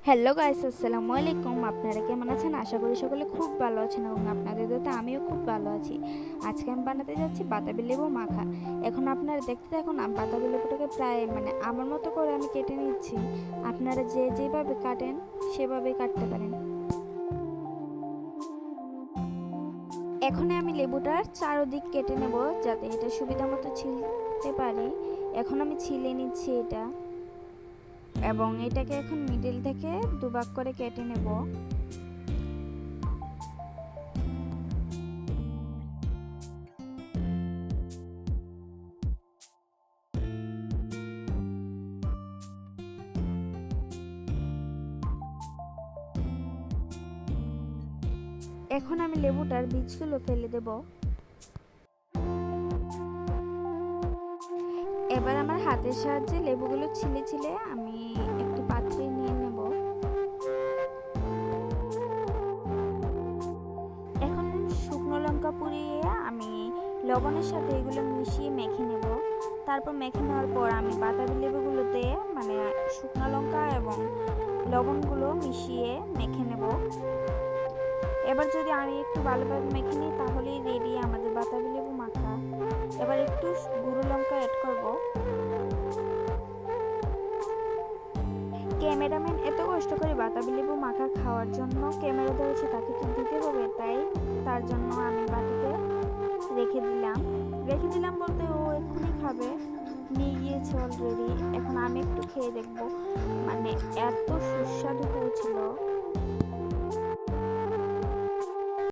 Hello guys, আসসালামু আলাইকুম। আপনারা কেমন আছেন? আশা করি সকলে খুব ভালো আছেন এবং আপনাদের দোয়াতে আমিও খুব ভালো আছি। আজকে আমি বানাতে যাচ্ছি বাতাবি লেবু মাখা। এখন আপনারা দেখতে থাকুন। বাতাবি লেবুটাকে প্রায় আমার মতো করে আমি কেটে নিচ্ছি। আপনারা যে যেভাবে কাটেন সেভাবেই কাটতে পারেন। এখন আমি লেবুটার চারদিক কেটে নেব যাতে এটা সুবিধা মতো ছিলতে পারি। এখন আমি ছিলে নিচ্ছি এটা এবং এটাকে এখন মিডিল থেকে দুভাগ করে কেটে নেব। এখন আমি লেবুটার বীজগুলো ফেলে দেব। এবার আমার হাতের সাহায্যে লেবুগুলো ছিলে ছিলে আমি একটি পাত্রে নিয়ে নেব। এখন শুকনো লঙ্কা পুড়িয়ে আমি লবণের সাথে এগুলো মিশিয়ে মেখে নেব। তারপর মেখে নেওয়ার পর আমি বাতাবি লেবুগুলোতে শুকনো লঙ্কা এবং লবণগুলো মিশিয়ে মেখে নেব। এবার যদি আমি একটু ভালোভাবে মেখে নিই তাহলেই রেডি আমাদের বাতাবি লেবু মাখা। এবার একটু গুঁড়ো লঙ্কা অ্যাড করব। ক্যামেরাম্যান এত কষ্ট করে বাতাবি লেবু মাখা খাওয়ার জন্য ক্যামেরা ধরেছে, তাকে তো দিতে হবে, তাই তার জন্য আমি বাটিতে রেখে দিলাম বলতে ও এক্ষুনি খাবে, নিয়ে গিয়েছে অলরেডি। এখন আমি একটু খেয়ে দেখবো, এত সুস্বাদু হয়েছিল।